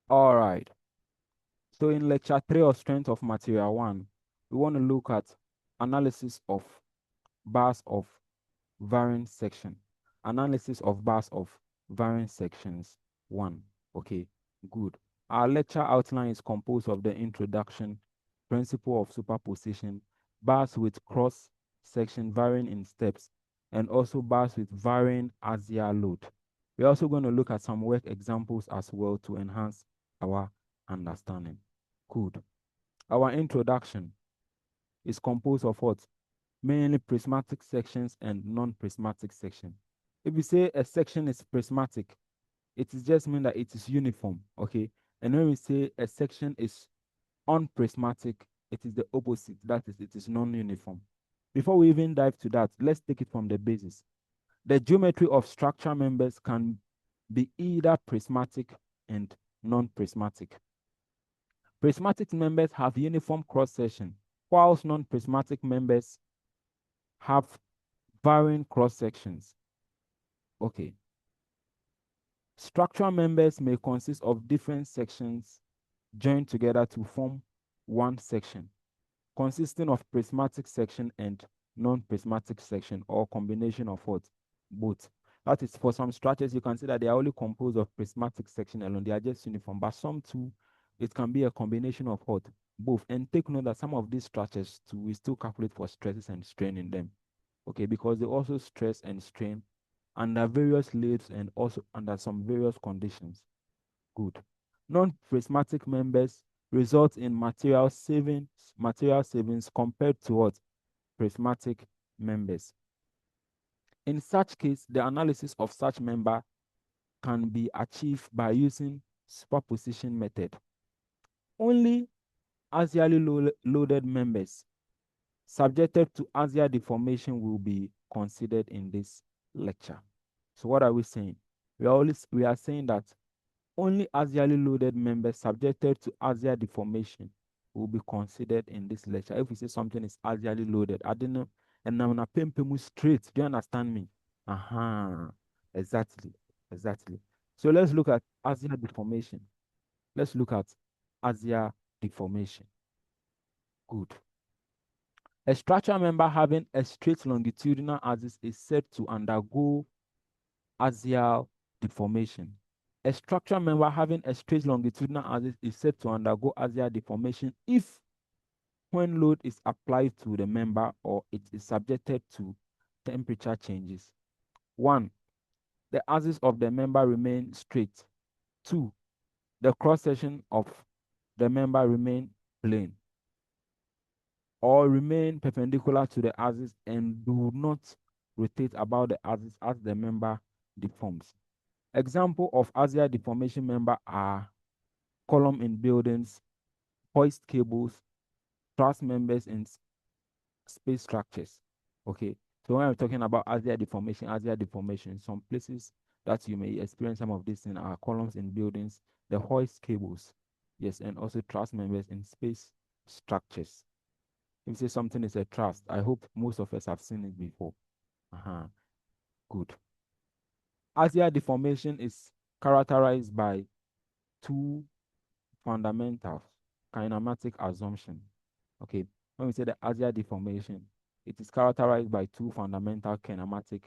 All right. So in lecture 3 of strength of material 1, we want to look at analysis of bars of varying section. Analysis of bars of varying sections 1. Okay, good. Our lecture outline is composed of the introduction, principle of superposition, bars with cross section varying in steps, and also bars with varying axial load. We're also going to look at some work examples as well to enhance our understanding. Good. Our introduction is composed of what? Mainly prismatic sections and non-prismatic section. If you say a section is prismatic, it is just mean that it is uniform, okay? And when we say a section is unprismatic, it is the opposite. That is, it is non-uniform. Before we even dive to that, let's take it from the basis. The geometry of structure members can be either prismatic and non-prismatic. Prismatic members have uniform cross-section, whilst non-prismatic members have varying cross-sections. Okay. Structural members may consist of different sections joined together to form one section, consisting of prismatic section and non-prismatic section, or combination of what? Both. That is, for some structures, you can see that they are only composed of prismatic section alone. They are just uniform. But some too, it can be a combination of what? Both. And take note that some of these structures too, we still calculate for stresses and strain in them. Okay, because they also stress and strain under various loads and also under some various conditions. Good. Non-prismatic members result in material savings compared to what? Prismatic members. In such case, the analysis of such member can be achieved by using superposition method. Only axially loaded members subjected to axial deformation will be considered in this lecture. So what are we saying? We are saying that only axially loaded members subjected to axial deformation will be considered in this lecture. If we say something is axially loaded, I don't know, and I'm gonna pemu straight. Do you understand me? Exactly, exactly. So let's look at axial deformation. Let's look at axial deformation. Good. A structural member having a straight longitudinal axis is said to undergo axial deformation. A structural member having a straight longitudinal axis is said to undergo axial deformation if, when load is applied to the member or it is subjected to temperature changes. 1. The axis of the member remains straight. 2. The cross-section of the member remain plane or remain perpendicular to the axis and do not rotate about the axis as the member deforms. Example of axial deformation member are column in buildings, hoist cables, truss members in space structures. Okay, so when we're talking about axial deformation, some places that you may experience some of these in are columns in buildings, the hoist cables, yes, and also truss members in space structures. If you say something is a truss, I hope most of us have seen it before. Good. Axial deformation is characterized by two fundamental kinematic assumption. Okay, when we say the axial deformation, it is characterized by two fundamental kinematic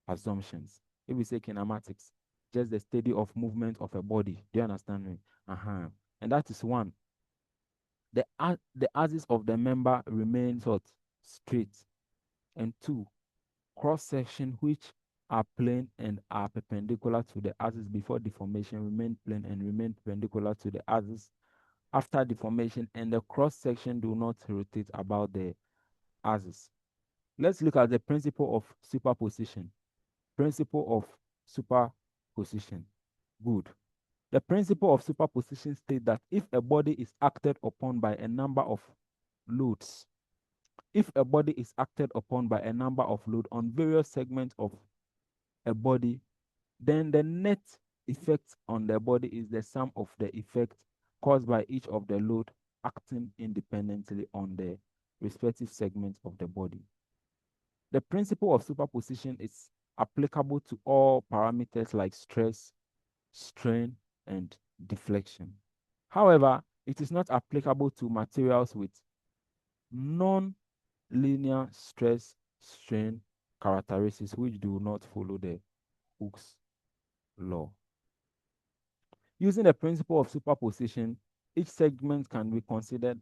assumptions. If we say kinematics, just the study of movement of a body. Do you understand me? And that is one. The axis of the member remains what? Straight. And two, cross section which are plane and are perpendicular to the axis before deformation remain plane and remain perpendicular to the axis after deformation, and the cross section do not rotate about the axis. Let's look at the principle of superposition. Principle of superposition. Good. The principle of superposition states that if a body is acted upon by a number of loads, if a body is acted upon by a number of loads on various segments of a body, then the net effect on the body is the sum of the effect caused by each of the load acting independently on the respective segments of the body. The principle of superposition is applicable to all parameters like stress, strain, and deflection. However, it is not applicable to materials with non-linear stress strain characteristics which do not follow the Hooke's law. Using the principle of superposition, each segment can be considered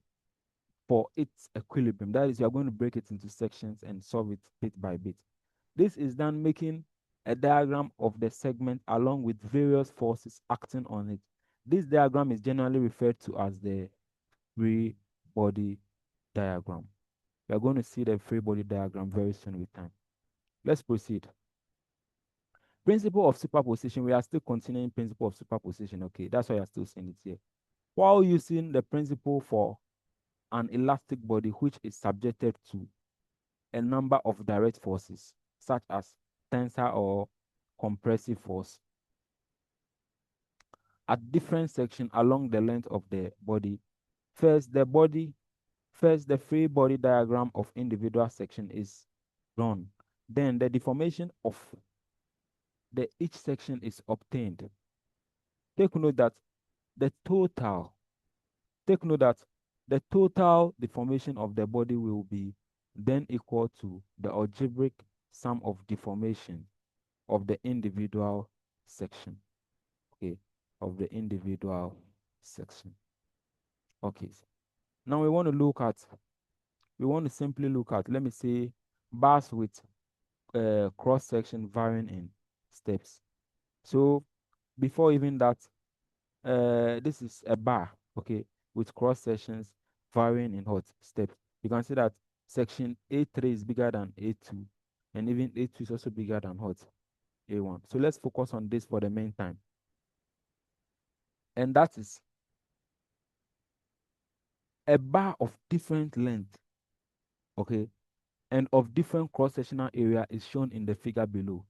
for its equilibrium. That is, you are going to break it into sections and solve it bit by bit. This is done making a diagram of the segment along with various forces acting on it. This diagram is generally referred to as the free body diagram. We are going to see the free body diagram very soon with time. Let's proceed. Principle of superposition. We are still continuing principle of superposition. Okay, that's why you are still seeing it here. While using the principle for an elastic body which is subjected to a number of direct forces, such as tensor or compressive force, at different sections along the length of the body. First, the free body diagram of individual section is drawn. Then the deformation of each section is obtained. Take note that the total deformation of the body will be then equal to the algebraic sum of deformation of the individual section. Okay, of the individual section. Okay, now we want to simply look at, let me say, bars with cross section varying in steps. So before even that, this is a bar, okay, with cross sections varying in what steps. You can see that section A3 is bigger than A2, and even A2 is also bigger than what A1. So let's focus on this for the main time. And that is a bar of different length, okay, and of different cross-sectional area is shown in the figure below.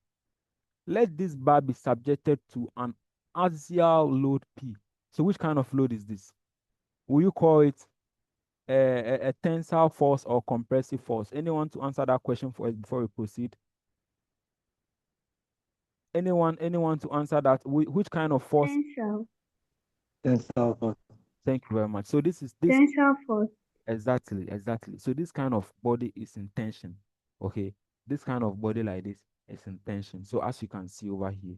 Let this bar be subjected to an axial load P. So which kind of load is this? Will you call it a tensile force or compressive force? Anyone to answer that question for us before we proceed? Anyone to answer that? Which kind of force? Tensile force. Thank you very much. So this is this Tensile force. exactly. So this kind of body is in tension. Okay, this kind of body like this is in tension. So as you can see over here,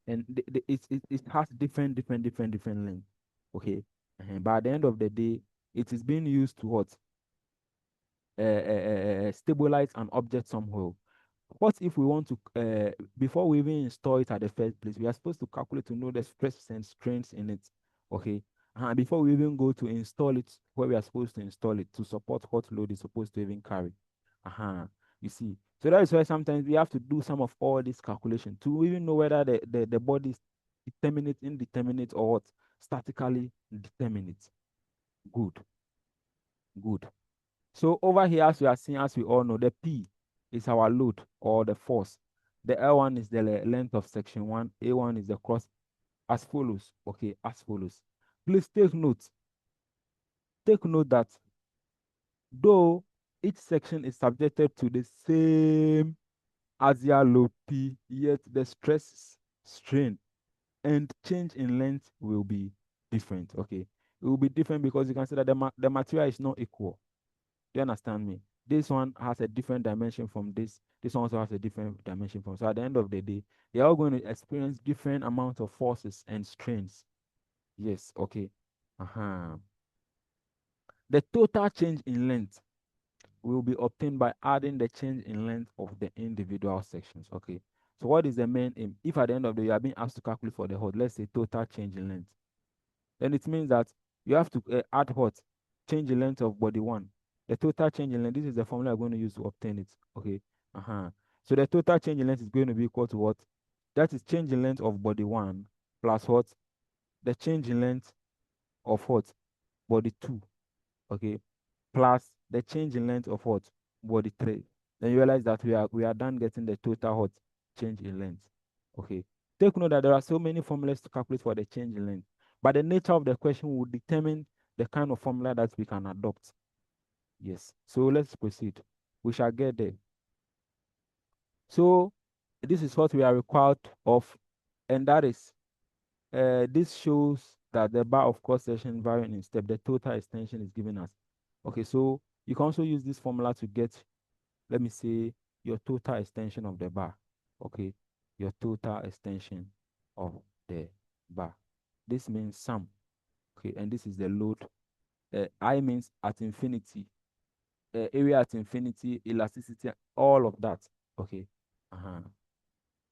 and it has different length. Okay, but at the end of the day, it is being used to what stabilize an object somehow. What if we want to, before we even install it at the first place, we are supposed to calculate to know the stresses and strains in it, okay? Before we even go to install it where we are supposed to install it to support what load is supposed to even carry. You see, so that is why sometimes we have to do some of all this calculation to even know whether the body is determinate, indeterminate, or what, statically determinate. Good, good. So over here, as we are seeing, as we all know, the P is our load or the force. The L1 is the length of section 1. A1 is the cross, as follows. Okay, as follows. Please take note. Take note that though each section is subjected to the same axial load P, yet the stress, strain, and change in length will be different. Okay, it will be different because you can see that the material is not equal. Do you understand me? This one has a different dimension from this. This one also has a different dimension from. So at the end of the day, they are all going to experience different amounts of forces and strains. Yes, okay. The total change in length will be obtained by adding the change in length of the individual sections. Okay. So what is the main aim? If at the end of the day you are being asked to calculate for the whole, let's say total change in length, then it means that you have to add what? Change in length of body one. The total change in length, this is the formula I'm going to use to obtain it. Okay. So the total change in length is going to be equal to what? That is change in length of body one plus what? The change in length of what? Body two. Okay. Plus the change in length of what? Body three. Then you realize that we are done getting the total what? Change in length. Okay. Take note that there are so many formulas to calculate for the change in length, but the nature of the question will determine the kind of formula that we can adopt. Yes. So let's proceed. We shall get there. So this is what we are required of, and that is this shows that the bar of cross section varying in step, the total extension is given us. Okay, so you can also use this formula to get, let me say, your total extension of the bar. Okay, your total extension of the bar. This means sum. Okay, and this is the load. I means at infinity, area at infinity, elasticity, all of that. Okay. Uh-huh.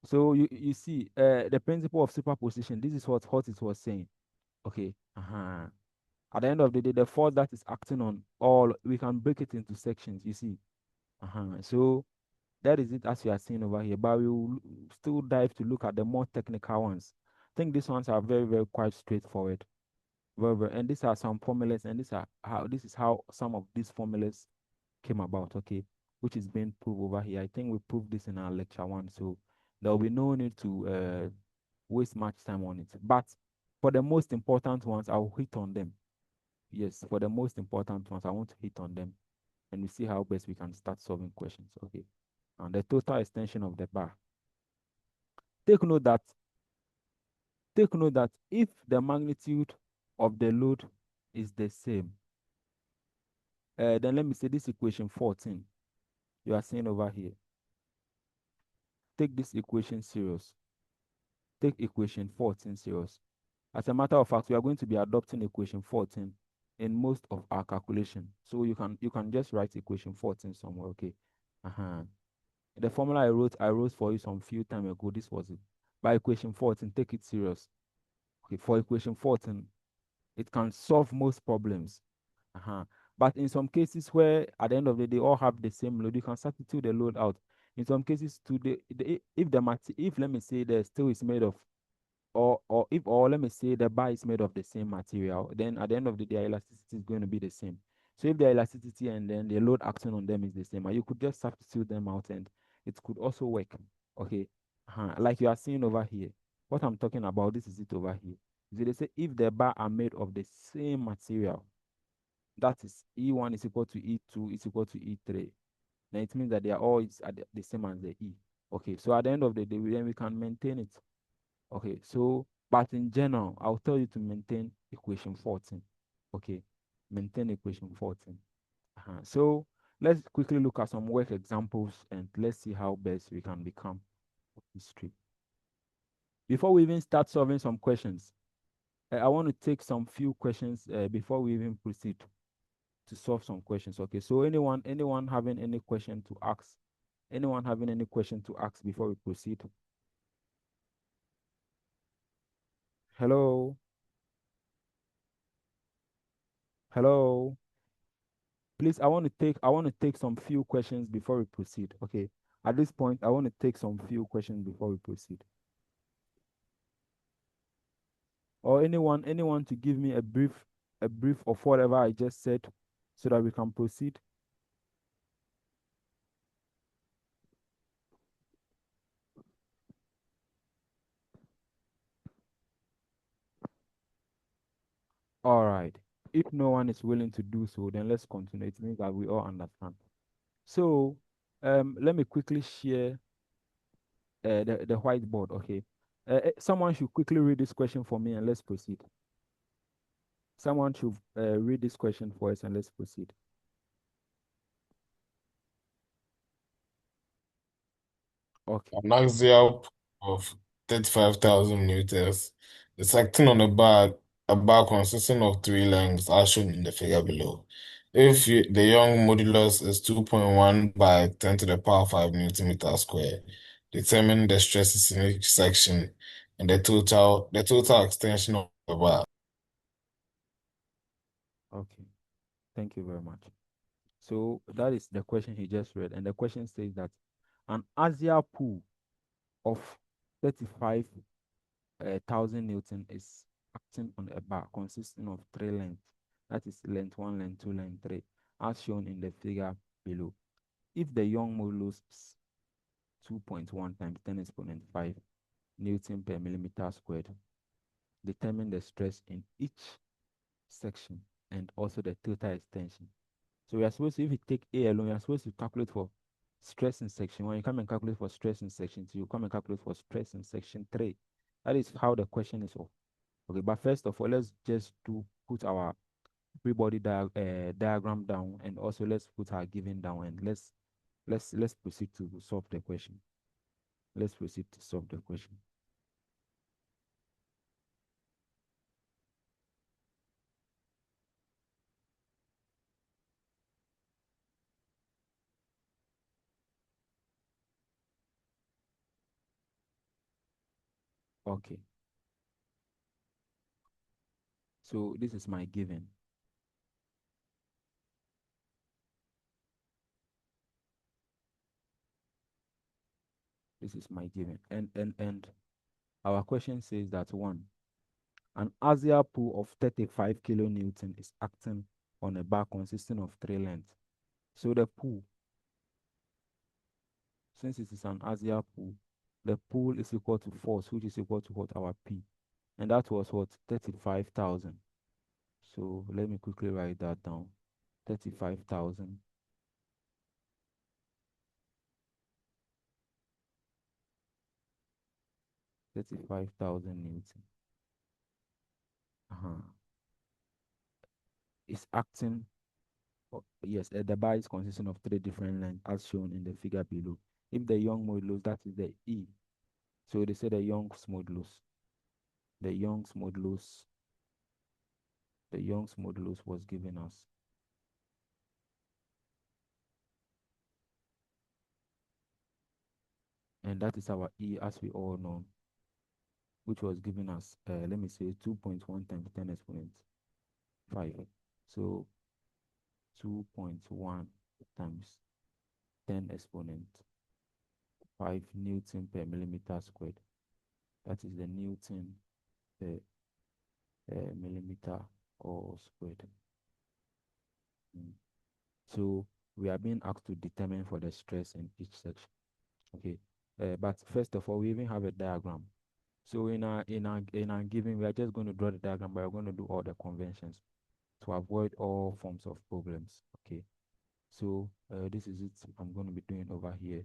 So you see, the principle of superposition. This is what Hottis was saying. Okay. Uh-huh. At the end of the day, the force that is acting on all, we can break it into sections. You see. Uh-huh. So that is it as you are seeing over here. But we will still dive to look at the more technical ones. I think these ones are very, very quite straightforward. Very, very, and these are some formulas, and this is how some of these formulas came about, okay, which is being proved over here. I think we proved this in our lecture one, so there will be no need to waste much time on it. But for the most important ones, I'll hit on them. Yes, for the most important ones, I want to hit on them, and we see how best we can start solving questions, okay. And the total extension of the bar. Take note that if the magnitude of the load is the same, then let me say this equation 14 you are seeing over here. Take this equation serious. Take equation 14 serious. As a matter of fact, we are going to be adopting equation 14 in most of our calculation. So you can just write equation 14 somewhere, okay? Uh-huh. The formula I wrote for you some few time ago, this was it. By equation 14, take it serious. Okay, for equation 14, it can solve most problems. Uh-huh. But in some cases where at the end of the day all have the same load, you can substitute the load out. In some cases, if let me say the steel is made of, or let me say the bar is made of the same material, then at the end of the day elasticity is going to be the same. So if the elasticity and then the load acting on them is the same, you could just substitute them out and it could also work. Okay. Like you are seeing over here. What I'm talking about, this is it over here. So they say if the bar are made of the same material, that is E1 is equal to E2 is equal to E3. Then it means that they are all the same as the E. Okay, so at the end of the day, then we can maintain it. Okay, so, but in general, I'll tell you to maintain equation 14. Okay, maintain equation 14. So let's quickly look at some work examples and let's see how best we can become history. Before we even start solving some questions, I want to take some few questions before we even proceed to solve some questions. Okay, so anyone having any question to ask? Anyone having any question to ask before we proceed? Hello? Hello? Please, I want to take some few questions before we proceed. Okay. At this point, I want to take some few questions before we proceed. Or anyone to give me a brief of whatever I just said so that we can proceed. All right. If no one is willing to do so, then let's continue. It means that we all understand. So, let me quickly share the whiteboard. Okay. Someone should quickly read this question for me and let's proceed. Someone should read this question for us and let's proceed. Okay. An axial of 35,000 newtons is acting on a bar consisting of three lengths as shown in the figure below. If the Young modulus is 2.1 by 10 to the power 5 Newton meter square, determine the stresses in each section and the total extension of the bar. Okay. Thank you very much. So that is the question he just read. And the question says that an axial pull of 35,000 Newton is acting on a bar consisting of three lengths. That is length 1, length 2, length 3, as shown in the figure below. If the Young modulus is 2.1 times 10 exponent 5 Newton per millimeter squared, determine the stress in each section and also the total extension. So we are supposed to, if you take A alone, you are supposed to calculate for stress in section 1. You come and calculate for stress in section 2. You come and calculate for stress in section 3. That is how the question is Okay, but first of all, let's just put our diagram down, and also let's put our given down, and let's proceed to solve the question. Let's proceed to solve the question. Okay, so this is my given. This is my given. And our question says that one, an axial pull of 35 kilonewton is acting on a bar consisting of three lengths. So the pull, since it is an axial pull, the pull is equal to force, which is equal to what, our P. And that was what, 35,000. So let me quickly write that down. 35,000. 35,000 Newton. Uh-huh. It's acting, yes, the bar is consisting of three different lengths as shown in the figure below. If the Young modulus, that is the E. So they say the Young's modulus. The Young's modulus, the Young's modulus was given us. And that is our E, as we all know, which was given us, let me say, 2.1 times 10 exponent 5. So 2.1 times 10 exponent 5 Newton per millimeter squared. That is the Newton per millimeter or squared. So we are being asked to determine for the stress in each section. Okay, but first of all, we even have a diagram. So in our given, we are just going to draw the diagram, but we're going to do all the conventions to avoid all forms of problems. Okay, so this is it. I'm going to be doing over here.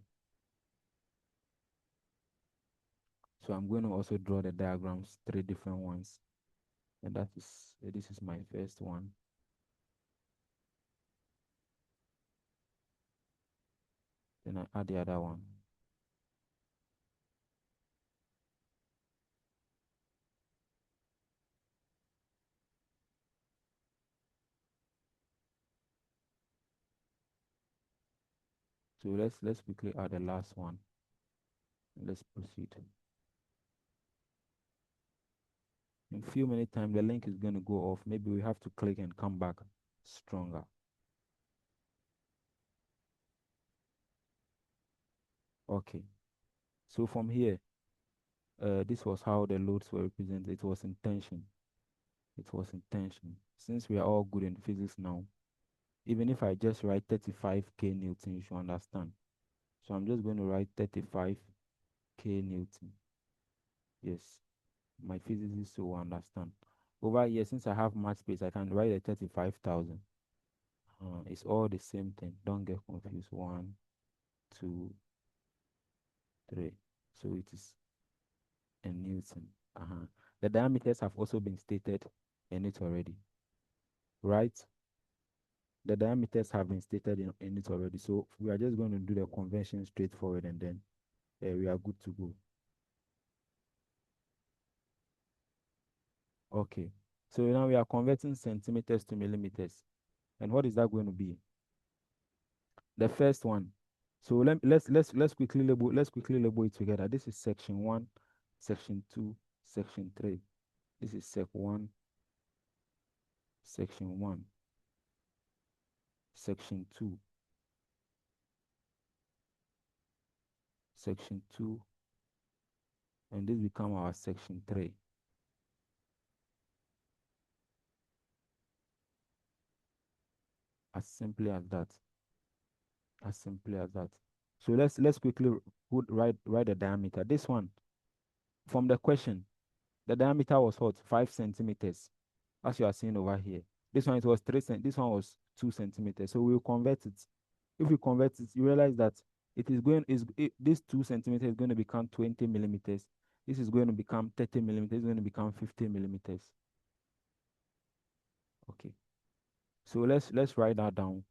So I'm going to also draw the diagrams, three different ones, and that is this is my first one. Then I add the other one. So let's quickly add the last one. Let's proceed. In few minutes time, the link is going to go off. Maybe we have to click and come back stronger. Okay. So from here, this was how the loads were represented. It was in tension. It was in tension. Since we are all good in physics now, even if I just write 35 Newton, you should understand. So I'm just going to write 35 Newton. Yes, my physicists will understand. Over here, since I have much space, I can write a 35,000. It's all the same thing. Don't get confused. 1, 2, 3. So it is a Newton. The diameters have also been stated in it already, right? The diameters have been stated in it already. So we are just going to do the convention straightforward, and then we are good to go. Okay. So now we are converting centimeters to millimeters. And what is that going to be? The first one. So let's quickly label it together. This is section 1, section 2, section 3. This is section 1, section 2, section 2, and this become our section 3. As simply as that. As simply as that. So let's quickly write the diameter. This one, from the question, the diameter was what? 5 centimeters, as you are seeing over here. This one, it was 3 cent. This one was 2 centimeters. So we'll convert it. If we convert it, you realize that it is going this 2 centimeters is going to become 20 millimeters. This is going to become 30 millimeters. This is going to become 50 millimeters. Okay. So let's write that down.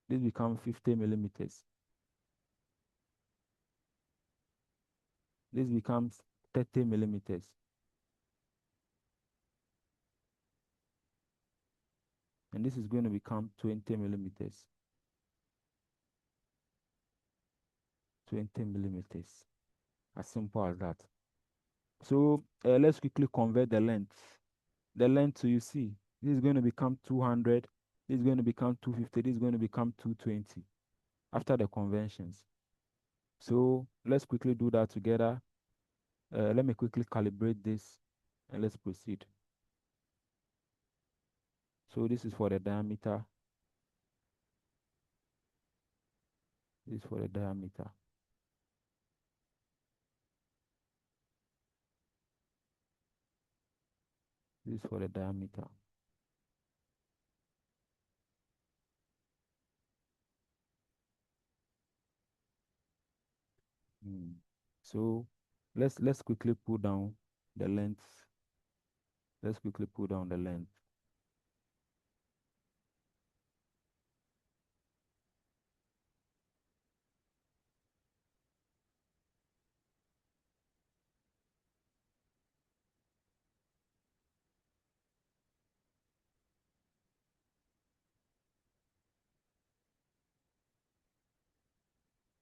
This becomes 50 millimeters. This becomes 30 millimeters. And this is going to become 20 millimeters. 20 millimeters. As simple as that. So let's quickly convert the length. The length, so you see, this is going to become 200. This is going to become 250. This is going to become 220 after the conventions. So let's quickly do that together. Let me quickly calibrate this and let's proceed. So this is for the diameter. This is for the diameter. This is for the diameter. So let's quickly put down the length. Let's quickly put down the length.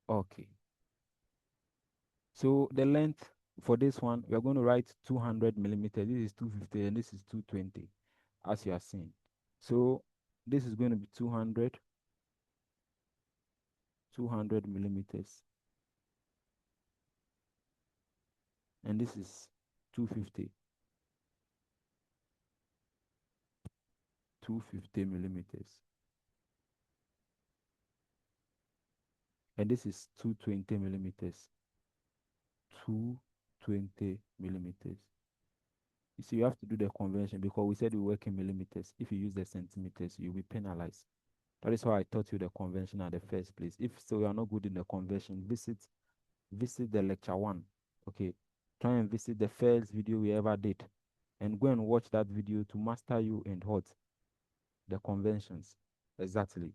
Okay. So the length for this one, we are going to write 200 millimeters. This is 250 and this is 220, as you are seeing. So this is going to be 200 millimeters. And this is 250 millimeters. And this is 220 millimeters. 220 millimeters. You see, you have to do the conversion because we said we work in millimeters. If you use the centimeters, you'll be penalized. That is why I taught you the convention at the first place. If so, you are not good in the conversion, visit the lecture one. Okay, try and visit the first video we ever did, and go and watch that video to master you and what the conventions exactly.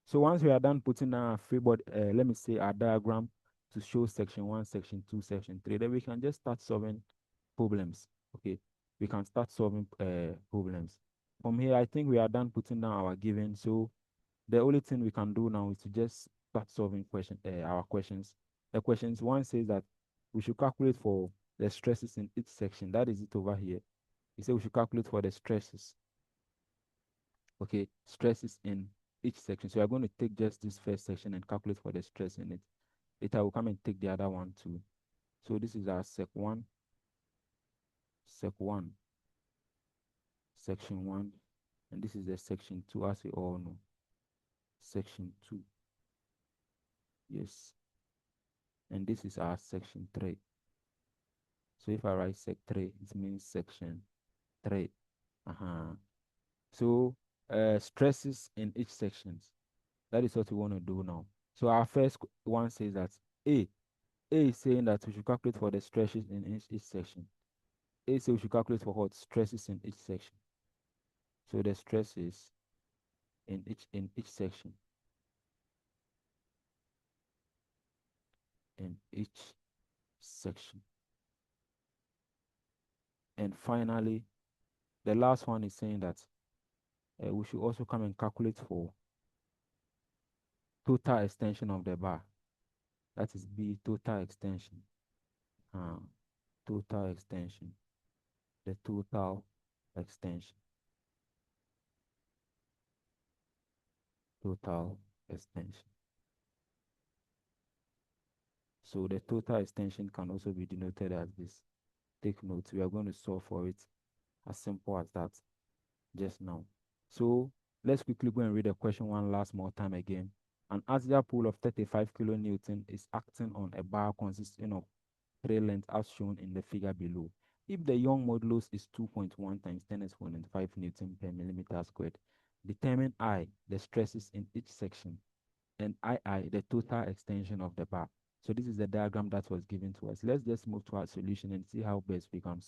So once we are done putting our freeboard, let me say our diagram to show section 1, section 2, section 3, then we can just start solving problems. Okay, we can start solving problems. From here, I think we are done putting down our given. So the only thing we can do now is to just start solving our questions. The questions one says that we should calculate for the stresses in each section. That is it over here. He said we should calculate for the stresses. Okay, stresses in each section. So we are going to take just this first section and calculate for the stress in it. Later, we'll come and take the other one too. So this is our sec 1, section 1, and this is the section 2, as we all know. Section 2. Yes. And this is our section 3. So if I write sec 3, it means section 3. So stresses in each sections. That is what we want to do now. So our first one says that A is saying that we should calculate for the stresses in each section. A says we should calculate for what stresses in each section. So the stresses in each section. In each section. And finally, the last one is saying that we should also come and calculate for total extension of the bar. That is B, total extension. Total extension. The total extension. Total extension. So the total extension can also be denoted as this. Take note, we are going to solve for it as simple as that just now. So let's quickly go and read the question one last more time again. An axial pull of 35 kilonewton is acting on a bar consisting of three lengths as shown in the figure below. If the Young modulus is 2.1 times 10 exponent 5 Newton per millimeter squared, determine I, the stresses in each section, and II, the total extension of the bar. So this is the diagram that was given to us. Let's just move to our solution and see how best we can solve.